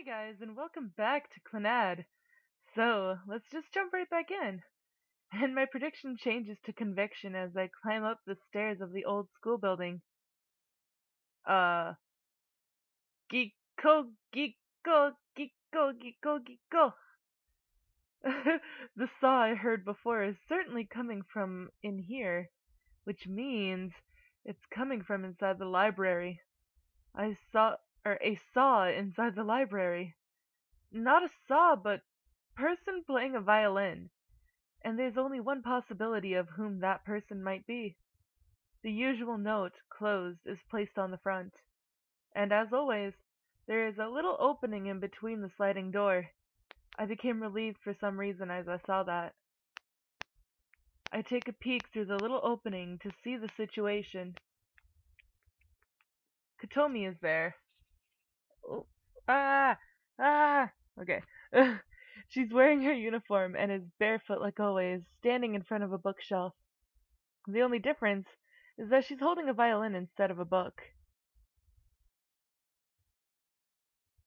Hey guys, and welcome back to Clannad. So, let's just jump right back in. And my prediction changes to conviction as I climb up the stairs of the old school building. Uh, geeko, geeko, geeko, geeko, geeko. The saw I heard before is certainly coming from in here, which means it's coming from inside the library. A saw inside the library. Not a saw, but person playing a violin. And there's only one possibility of whom that person might be. The usual note, closed, is placed on the front. And as always, there is a little opening in between the sliding door. I became relieved for some reason as I saw that. I take a peek through the little opening to see the situation. Kotomi is there. Oh, ah! Ah! Okay. She's wearing her uniform and is barefoot like always, standing in front of a bookshelf. The only difference is that she's holding a violin instead of a book.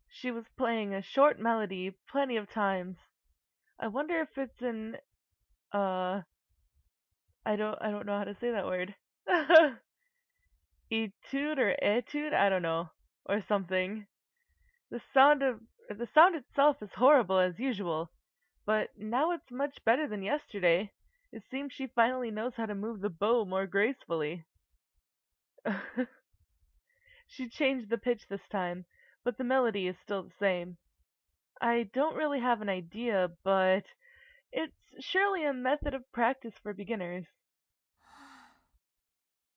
She was playing a short melody plenty of times. I wonder if it's an uh I don't know how to say that word. Etude or etude, I don't know, or something. The sound itself is horrible as usual, but now it's much better than yesterday. It seems she finally knows how to move the bow more gracefully. She changed the pitch this time, but the melody is still the same. I don't really have an idea, but it's surely a method of practice for beginners.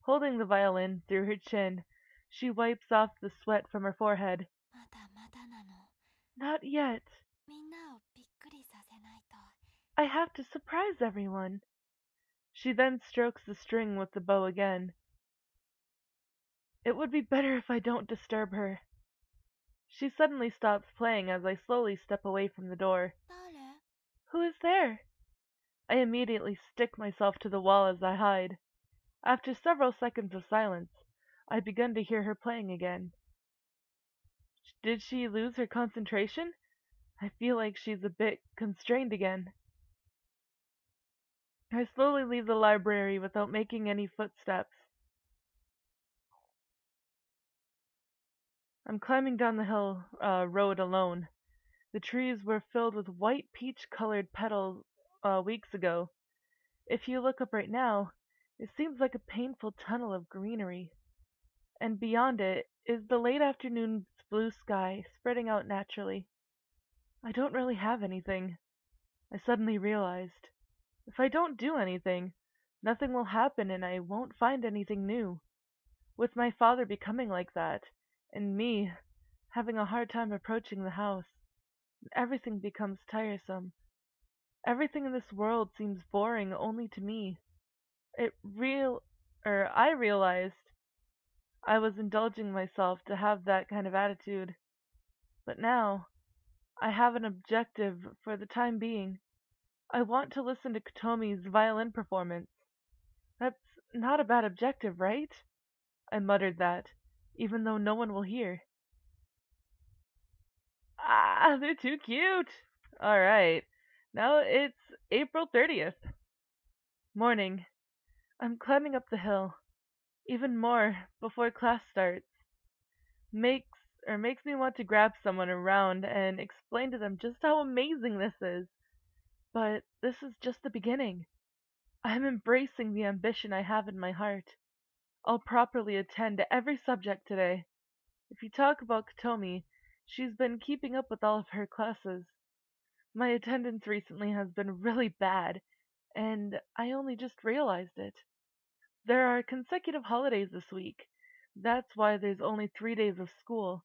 Holding the violin through her chin, she wipes off the sweat from her forehead. まだまだなの。Not yet. みんなをびっくりさせないと。I have to surprise everyone. She then strokes the string with the bow again. It would be better if I don't disturb her. She suddenly stops playing as I slowly step away from the door. 誰？ Who is there? I immediately stick myself to the wall as I hide. After several seconds of silence, I begin to hear her playing again. Did she lose her concentration? I feel like she's a bit constrained again. I slowly leave the library without making any footsteps. I'm climbing down the hill road alone. The trees were filled with white peach-colored petals weeks ago. If you look up right now, it seems like a painful tunnel of greenery. And beyond it is the late afternoon blue sky spreading out naturally. I don't really have anything. I suddenly realized. If I don't do anything, nothing will happen and I won't find anything new. With my father becoming like that, and me having a hard time approaching the house, everything becomes tiresome. Everything in this world seems boring only to me. I realized I was indulging myself to have that kind of attitude. But now, I have an objective for the time being. I want to listen to KOTOMI'S violin performance. That's not a bad objective, right? I muttered that, even though no one will hear. Ah, they're too cute! Alright, now it's April 30th. Morning. I'm climbing up the hill. Even more, before class starts. Makes makes me want to grab someone around and explain to them just how amazing this is. But this is just the beginning. I'm embracing the ambition I have in my heart. I'll properly attend to every subject today. If you talk about Kotomi, she's been keeping up with all of her classes. My attendance recently has been really bad, and I only just realized it. There are consecutive holidays this week. That's why there's only 3 days of school.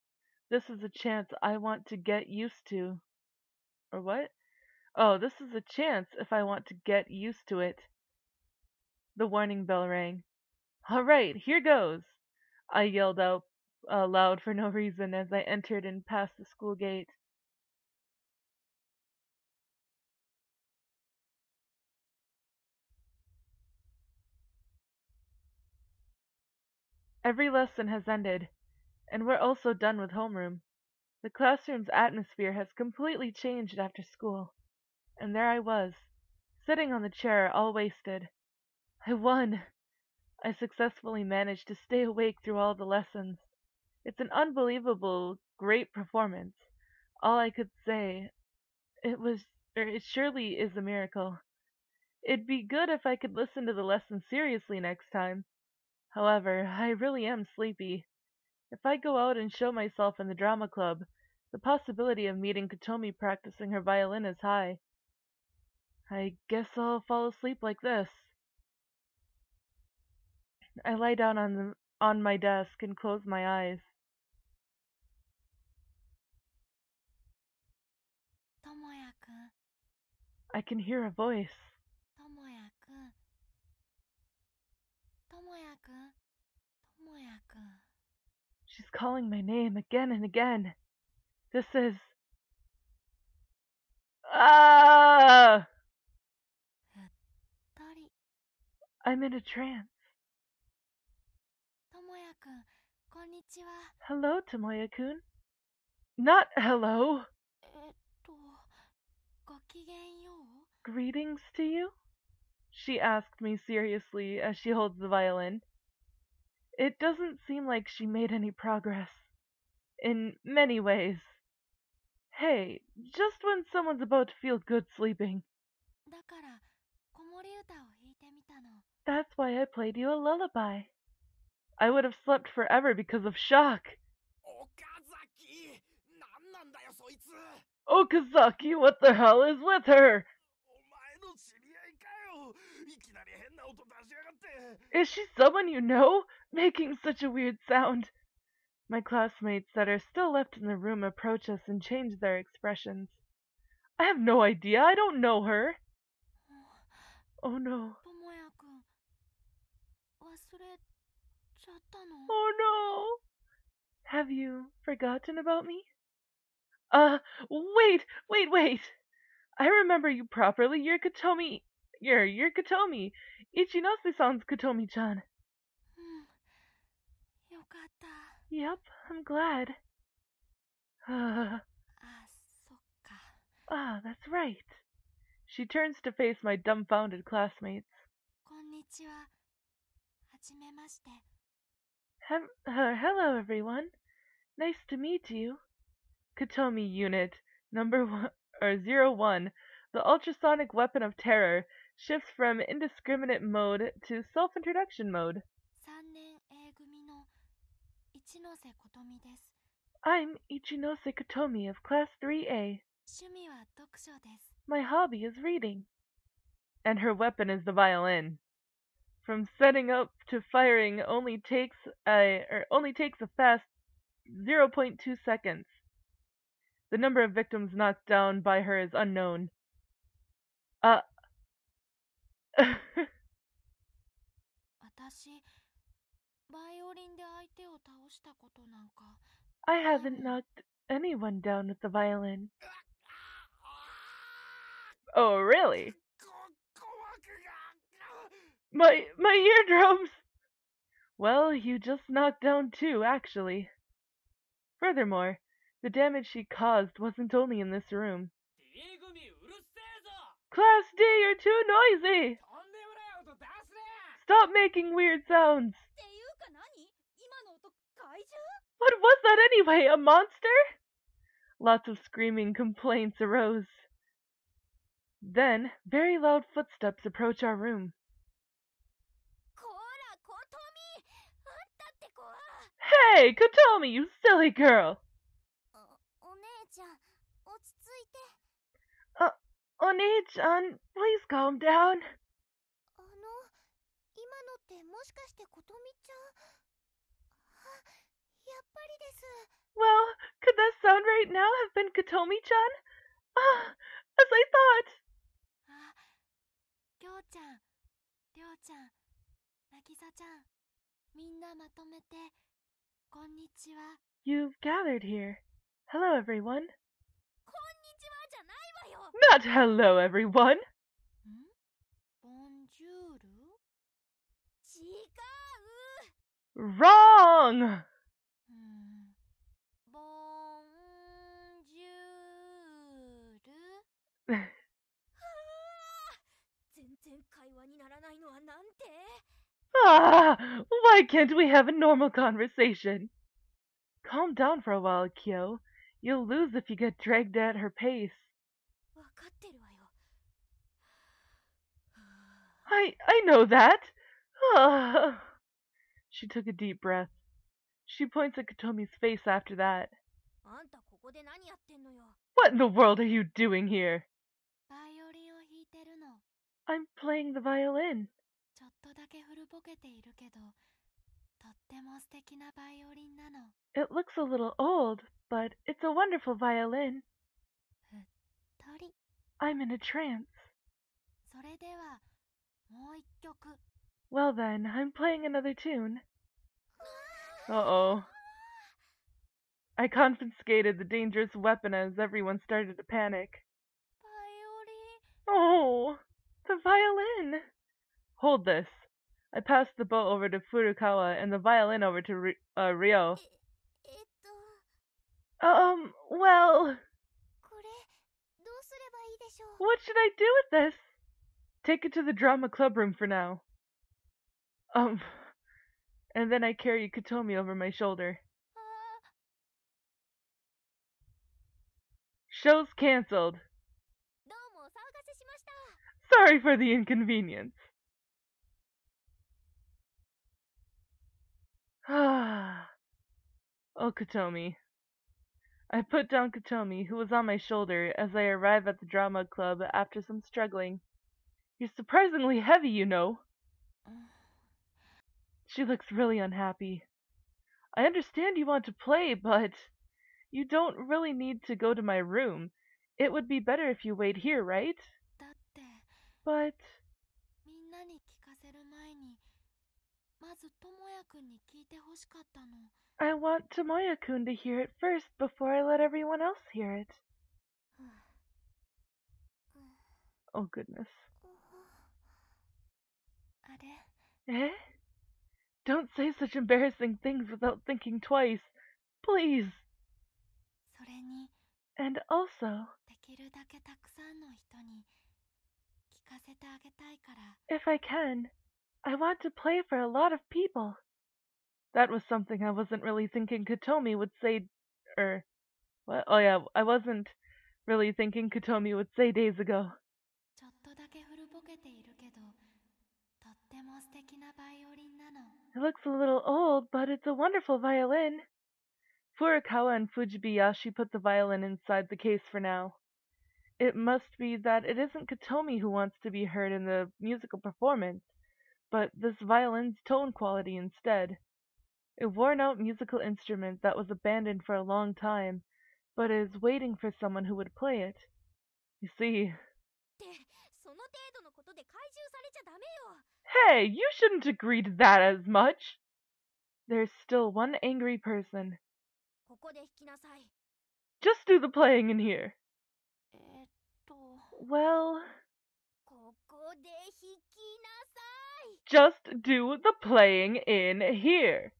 This is a chance I want to get used to. Or what? Oh, this is a chance if I want to get used to it. The warning bell rang. All right, here goes, I yelled out loud for no reason as I entered and passed the school gate. Every lesson has ended, and we're also done with homeroom. The classroom's atmosphere has completely changed after school. And there I was, sitting on the chair, all wasted. I won! I successfully managed to stay awake through all the lessons. It's an unbelievable, great performance. All I could say, it surely is a miracle. It'd be good if I could listen to the lesson seriously next time. However, I really am sleepy. If I go out and show myself in the drama club, the possibility of meeting Kotomi practicing her violin is high. I guess I'll fall asleep like this. I lie down on my desk and close my eyes. ともやくん、 I can hear a voice. ともやくん、ともやくん、ともやくん。 She's calling my name again and again. This is... Ah! ふっとり。 I'm in a trance. ともやくん、こんにちは。 Hello, Tomoya-kun. Not hello. ごきげんよう。 Greetings to you? She asked me seriously as she holds the violin. It doesn't seem like she made any progress. In many ways. Hey, just when someone's about to feel good sleeping. だから、子守歌を弾いてみたの。 That's why I played you a lullaby. I would have slept forever because of shock. 岡崎、なんなんだよそいつ。 Okazaki, what the hell is with her? お前の知り合いかよ。いきなり変な音出しやがって。 Is she someone you know? Making such a weird sound. My classmates that are still left in the room approach us and change their expressions. I have no idea. I don't know her. Oh no. ともやくん、忘れちゃったの。 Oh no. Have you forgotten about me? Wait. I remember you properly. You're Kotomi. You're Kotomi. Ichinose-san's Kotomi-chan. うん。よかった。 Yep, I'm glad. あ、そっか。 That's right. She turns to face my dumbfounded classmates. こんにちは。はじめまして。 Hello, everyone. Nice to meet you. Kotomi Unit Number 01, the ultrasonic weapon of terror, shifts from indiscriminate mode to self-introduction mode. 3年 A 組の一ノ瀬琴美です。 I'm Ichinose Kotomi of Class 3A. 趣味は読書です。 My hobby is reading. And her weapon is the violin. From setting up to firing only takes a fast 0.2 seconds. The number of victims knocked down by her is unknown. 私、バイオリンで相手を倒したことなんか。 I haven't knocked anyone down with the violin. Oh, really? 鼓膜が。 My eardrums! Well, you just knocked down two, actually. Furthermore, the damage she caused wasn't only in this room. D 組うるせえぞ。 Class D, you're too noisy! とんでもない音出すね。 Stop making weird sounds! っていうか何？今の音、怪獣？ What was that anyway? A monster? Lots of screaming complaints arose. Then, very loud footsteps approach our room. こら、琴美！あんたって子は。 Hey, Kotomi, you silly girl! お姉ちゃん、落ち着いて。 Oni-chan, please calm down. 今のってもしかして琴美ちゃん？あ、やっぱりです。 Well, could that sound right now have been Kotomi-chan? As I thought. あ、きょうちゃん、りょうちゃん、なぎさちゃん、みんなまとめて、こんにちは。 You've gathered here. Hello, everyone. こんにちはじゃないわよ。 Not hello, everyone. ボンジュール？違う。 Wrong. ボン Ah! Why can't we have a normal conversation? Calm down for a while, Kyou. You'll lose if you get dragged at her pace. わかってるわよ。I know that. Ah. She took a deep breath. She points at Kotomi's face after that. あんたここで何やってんのよ。 What in the world are you doing here? バイオリンを弾いてるの。 I'm playing the violin. ちょっとだけ古ぼけているけど、とっても素敵なバイオリンなの。 It looks a little old, but it's a wonderful violin. ふっとり。 I'm in a trance. それではもう一曲。 Well then, I'm playing another tune. Uh-oh. I confiscated the dangerous weapon as everyone started to panic. バイオリン。 Oh, the violin! Hold this. I passed the bow over to Furukawa and the violin over to Ryo. こ Well, れどうすればいいでしょう。 what should I do with this? Take it to the drama club room for now. And then I carry Kotomi over my shoulder. あ Show's cancelled. どうもお騒がせしました。 Sorry for the inconvenience. Oh, Kotomi. I put down Kotomi, who was on my shoulder, as I arrive at the drama club after some struggling. You're surprisingly heavy, you know. She looks really unhappy. I understand you want to play, but you don't really need to go to my room. It would be better if you wait here, right? だって But みんなに聞かせる前にまずともやくんに聞いてほしかったの。 I want Tomoya-kun to hear it first before I let everyone else hear it. Oh, goodness. あれ Eh? Don't say such embarrassing things without thinking twice. Please. それに And also, できるだけたくさんの人に聞かせてあげたいから。 if I can, I want to play for a lot of people. That was something I wasn't really thinking Kotomi would say, what? Oh yeah, I wasn't really thinking Kotomi would say days ago. ちょっとだけ古ぼけているけど、とっても素敵なバイオリンなの。 It looks a little old, but it's a wonderful violin. Furukawa and Fujibayashi put the violin inside the case for now. It must be that it isn't Kotomi who wants to be heard in the musical performance, but this violin's tone quality instead. A worn-out musical instrument that was abandoned for a long time, but is waiting for someone who would play it. You see... ってその程度のことで怪獣されちゃダメよ。 Hey, you shouldn't agree to that as much! There's still one angry person. ここで弾きなさい。 Just do the playing in here. と Well, ここで弾きなさい。 just do the playing in here.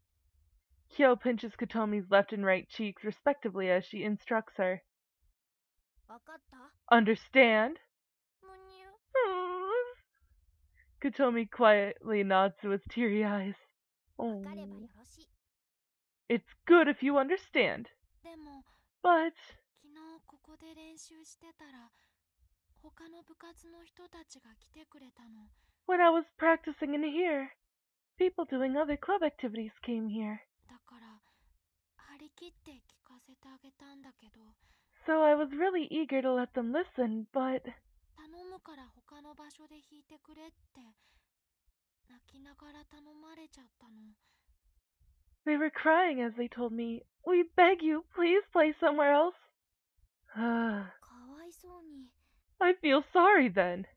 Kyou pinches Kotomi's left and right cheeks respectively as she instructs her. わかった？ Understand? むにゅ。 Kotomi quietly nods through his teary eyes. わ Oh. かればよろしい。 It's good if you understand. でも But 昨日ここで練習してたら他の部活の人たちが来てくれたの。 when I was practicing in here, people doing other club activities came here. だから張り切って聞かせてあげたんだけど、 So I was really eager to let them listen, but 頼むから他の場所で弾いてくれって泣きながら頼まれちゃったの。 they were crying as they told me, "We beg you, please play somewhere else." かわいそうに。 I feel sorry then.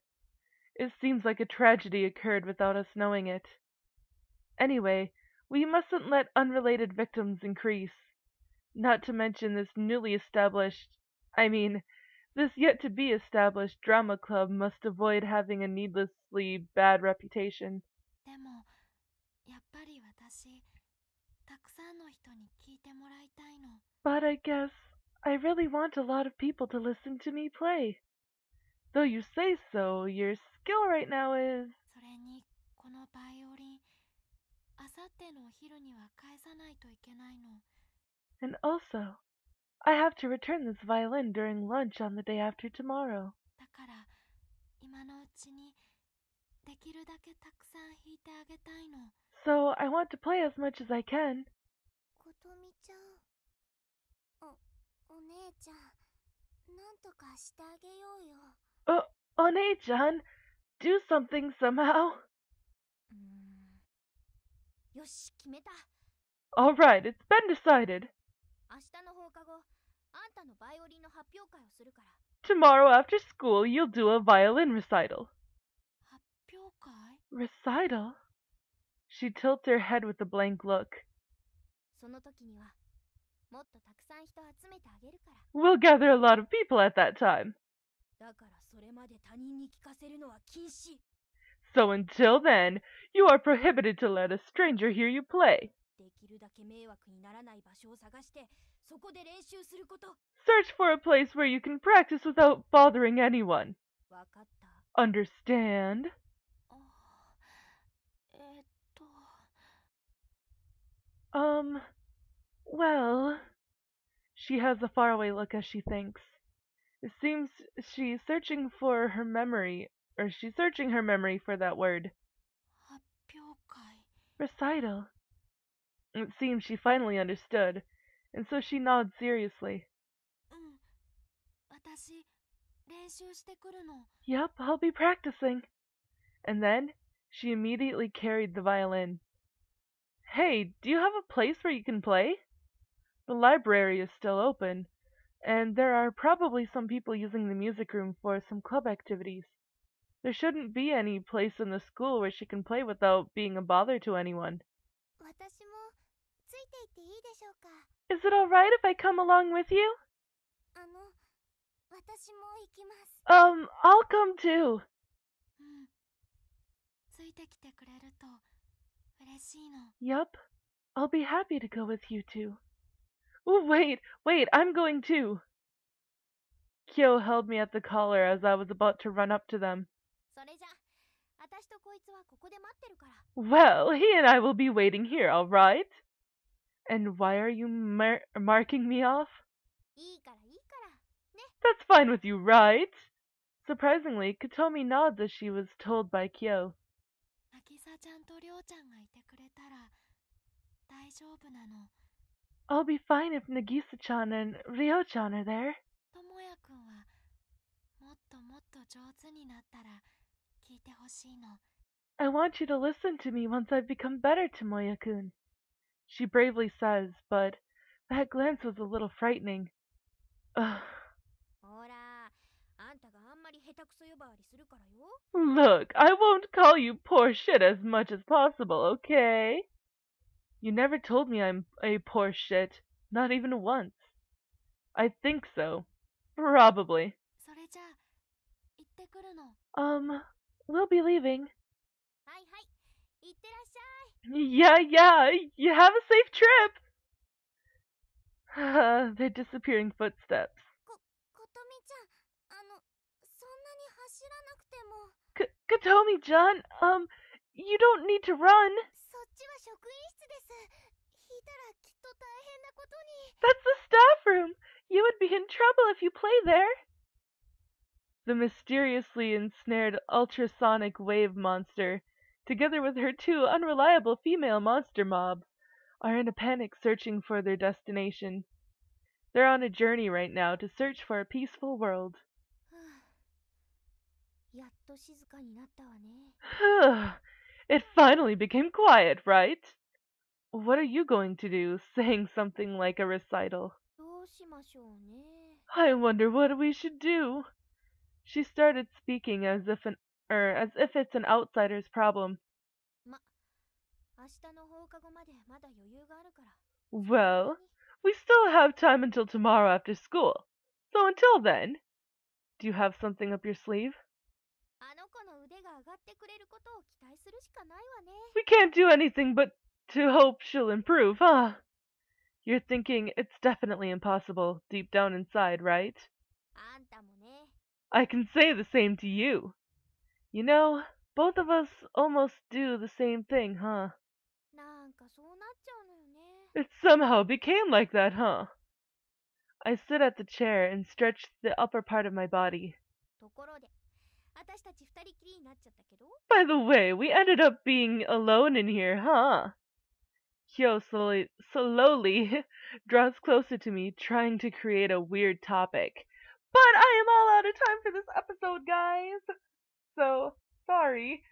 It seems like a tragedy occurred without us knowing it. Anyway, we mustn't let unrelated victims increase. Not to mention this this yet to be established drama club must avoid having a needlessly bad reputation. でもやっぱり私たくさんの人に聞いてもらいたいの。 But I guess I really want a lot of people to listen to me play. Though you say so, your skill right now is... それにこのバイオリンさってのお昼には返さないといけないの。 And also, I have to return this violin during lunch on the day after tomorrow. だから今のうちにできるだけたくさん弾いてあげたいの。 So I want to play as much as I can. ことみちゃん、お姉ちゃん、なんとかしてあげようよ。Onei-chan, do something somehow. よし、決めた。 Alright, it's been decided. 明日の放課後、あんたのバイオリンの発表会をするから。 Tomorrow after school, you'll do a violin recital. 発表会？ Recital? She tilts her head with a blank look. その時にはもっとたくさん人集めてあげるから。 We'll gather a lot of people at that time. だからそれまで他人に聞かせるのは禁止。 So until then, you are prohibited to let a stranger hear you play. できるだけ迷惑にならない場所を探して、そこで練習すること。 Search for a place where you can practice without bothering anyone. わかった。 Understand? あ、Well... She has a faraway look as she thinks. It seems she's searching her memory for that word. 発表会。 Recital. It seems she finally understood, and so she nods seriously. 私、練習してくるの。 Yep, I'll be practicing. And then, she immediately carried the violin. Hey, do you have a place where you can play? The library is still open, and there are probably some people using the music room for some club activities. There shouldn't be any place in the school where she can play without being a bother to anyone. 私もついていっていいでしょうか。 Is it alright if I come along with you? 私も行きます。 I'll come too. ついてきてくれると嬉しいの。 Yup, I'll be happy to go with you too. Oh, wait, I'm going too. Kyou held me at the collar as I was about to run up to them. それじゃ、私とこいつはここで待ってるから。 Well, he and I will be waiting here, alright? And why are you marking me off? いいからいいから。ね。 That's fine with you, right? Surprisingly, Kotomi nods as she was told by Kyou. なぎさちゃんとりょうちゃんがいてくれたら大丈夫なの。 I'll be fine if Nagisa-chan and Ryo-chan are there. ともやくんはもっともっと上手になったら聞いてほしいの。 I want you to listen to me once I've become better, Tomoya-kun. She bravely says, but that glance was a little frightening. Ugh. ほら、あんたがあんまり下手くそ呼ばわりするからよ。 Look, I won't call you poor shit as much as possible, okay? You never told me I'm a poor shit, not even once. I think so. Probably. それじゃあ行ってくるの。 We'll be leaving. はいはい、行ってらっしゃい。 Yeah, you have a safe trip! Their disappearing footsteps. ことみちゃん、そんなに走らなくても。 Kotomi-chan, you don't need to run. そっちは職員室です。弾いたらきっと大変なことに。 That's the staff room. You would be in trouble if you play there. The mysteriously ensnared ultrasonic wave monster, together with her two unreliable female monster mobs, are in a panic searching for their destination. They're on a journey right now to search for a peaceful world. やっと静かになったわね。 It finally became quiet, right? What are you going to do, saying something like a recital? どうしましょうね。 I wonder what we should do. She started speaking as if it's an outsider's problem. ま、明日の放課後までまだ余裕があるから。 Well, we still have time until tomorrow after school. So until then, do you have something up your sleeve? あの子の腕が上がってくれることを期待するしかないわね。 We can't do anything but to hope she'll improve, huh? You're thinking it's definitely impossible deep down inside, right? あんたもね。 I can say the same to you. You know, both of us almost do the same thing, huh? なんかそうなっちゃうのよね。 It somehow became like that, huh? I sit at the chair and stretched the upper part of my body. ところで私たち二人きりになっちゃったけど、 By the way, we ended up being alone in here, huh? Kyou slowly draws closer to me, trying to create a weird topic. But I am all out of time for this episode, guys. So, sorry.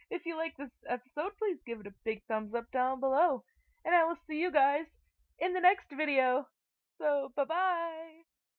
If you like this episode, please give it a big thumbs up down below. And I will see you guys in the next video. So, bye-bye.